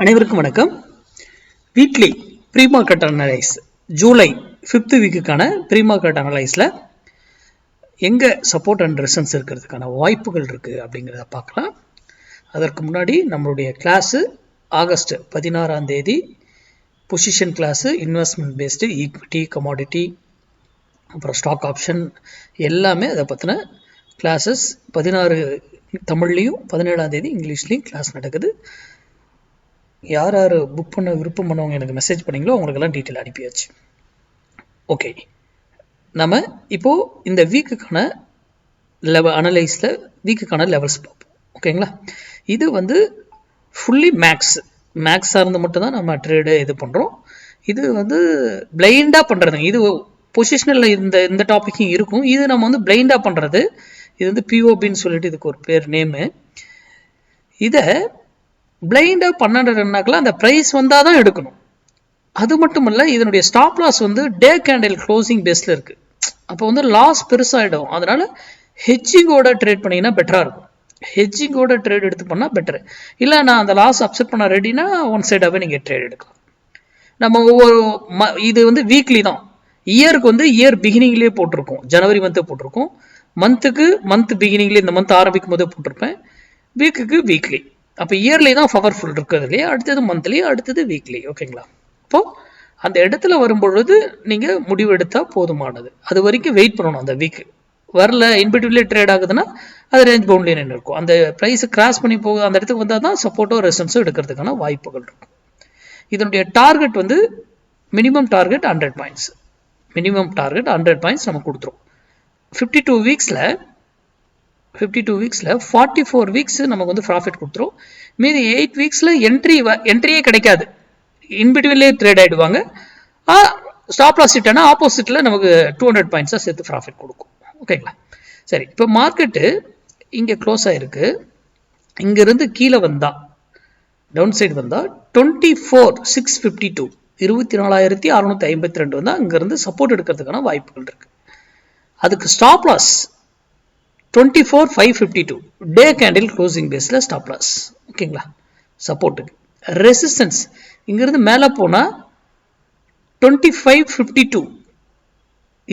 அனைவருக்கும் வணக்கம். Weekly pre market analyse July 5th வீக்குக்கான ப்ரீ மார்க்கெட் அனலைஸில் எங்கே சப்போர்ட் அண்ட் ரெசன்ஸ் இருக்கிறதுக்கான வாய்ப்புகள் இருக்குது அப்படிங்கிறத பார்க்கலாம். அதற்கு முன்னாடி நம்மளுடைய class August 16 position class investment based equity, commodity, அப்புறம் ஸ்டாக் ஆப்ஷன் எல்லாமே அதை பற்றின கிளாஸஸ் 16 தமிழ்லையும் 17 இங்கிலீஷ்லேயும் கிளாஸ் நடக்குது. யார் யார் புக் பண்ண விருப்பம் பண்ணவங்க எனக்கு மெசேஜ் பண்ணிங்களோ அவங்களுக்கெல்லாம் டீட்டெயில் அனுப்பியாச்சு. ஓகே, நம்ம இப்போது இந்த வீக்குக்கான அனலைஸில் வீக்குக்கான லெவல்ஸ் பார்ப்போம். ஓகேங்களா, இது ஃபுல்லி மேக்ஸ் சார்ந்து மட்டும்தான் நம்ம ட்ரேடு இது பண்ணுறோம். இது பிளைண்டாக பண்ணுறதுங்க. இது பொசிஷனில் இந்த டாப்பிக்கும் இருக்கும். இது நம்ம பிளைண்டாக பண்ணுறது. இது பிஓபின்னு சொல்லிட்டு இதுக்கு ஒரு பேர் நேமு. இதை பிளைண்டாக பண்ணணுன்னாக்கெல்லாம் அந்த ப்ரைஸ் வந்தால் தான் எடுக்கணும். அது மட்டும் இல்லை, இதனுடைய stop loss day candle closing பேஸில் இருக்குது. அப்போ லாஸ் பெருசாகிடும். அதனால் ஹெட்ஜிங்கோட ட்ரேட் பண்ணிங்கன்னா பெட்டராக இருக்கும். ஹெட்ஜிங்கோட ட்ரேட் எடுத்து பண்ணால் பெட்டரு. இல்லை நான் அந்த லாஸ் அப்செட் பண்ண ரெடினா ஒன் சைடாகவே நீங்கள் ட்ரேட் எடுக்கலாம். நம்ம ஒவ்வொரு இது வீக்லி தான். இயருக்கு இயர் பிகினிங்லேயே போட்டிருக்கோம். ஜனவரி போட்டிருக்கோம். மந்த் பிகினிங்லேயே இந்த மந்த் ஆரம்பிக்கும் போதே போட்டிருப்பேன். வீக்குக்கு வீக்லி. அப்போ இயர்லி தான் பவர்ஃபுல் இருக்குது இல்லையா. அடுத்தது மந்த்லி, அடுத்தது வீக்லி. ஓகேங்களா, இப்போது அந்த இடத்துல வரும்பொழுது நீங்கள் முடிவு எடுத்தால் போதுமானது. அது வரைக்கும் வெயிட் பண்ணணும். அந்த வீக்கு வரல, இன்பிட்வீன்லேயே ட்ரேட் ஆகுதுன்னா அது ரேஞ்ச் பவுண்ட்லேயே நின்று இருக்கும். அந்த ப்ரைஸை கிராஸ் பண்ணி போகுது, அந்த இடத்துக்கு வந்தால் தான் சப்போர்ட்டோ ரெசன்ஸோ எடுக்கிறதுக்கான வாய்ப்புகள் இருக்கும். இதனுடைய target minimum target 100 points. Minimum target 100 points நம்ம கொடுத்துரும். 52 வீக்ஸில் 44 வீக்ஸ் நமக்கு ப்ராஃபிட் கொடுத்துரும். மீதி 8 வீக்ஸில் என்ட்ரியே கிடைக்காது. இன்பிட்வீன்லேயே ட்ரேட் ஆகிடுவாங்க. ஸ்டாப் லாஸ் ஹிட்னா ஆப்போசிட்டில் நமக்கு 200 பாயிண்ட்ஸாக சேர்த்து ப்ராஃபிட் கொடுக்கும். ஓகேங்களா, சரி. இப்போ மார்க்கெட்டு இங்கே க்ளோஸ் ஆகிருக்கு. இங்கேருந்து கீழே வந்தால் டவுன் சைடு வந்தால் 24,652 24,652 வந்தால் இங்கேருந்து சப்போர்ட் எடுக்கிறதுக்கான வாய்ப்புகள் இருக்குது. அதுக்கு stop loss 24,552 day candle closing பேஸில் ஸ்டாப் லாஸ். ஓகேங்களா, சப்போர்ட்டுக்கு. ரெசிஸ்டன்ஸ் இங்கிருந்து மேலே போனால் 25,52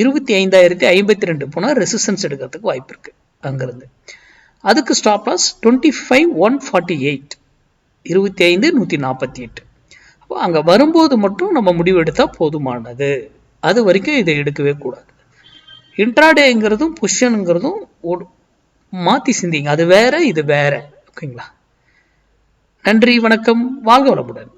25,052 போனால் ரெசிஸ்டன்ஸ் எடுக்கிறதுக்கு வாய்ப்பு இருக்குது அங்கேருந்து. அதுக்கு ஸ்டாப் லாஸ் 25,148 25,148. அப்போ அங்கே வரும்போது மட்டும் நம்ம முடிவு எடுத்தால் போதுமானது. அது வரைக்கும் இதை எடுக்கவே கூடாது. இன்ட்ராடேங்கிறதும் பொசிஷனுங்கிறதும் மாற்றி சிந்திங்க. அது வேற, இது வேற. ஓகேங்களா, நன்றி, வணக்கம், வாழ்க வளமுடன்.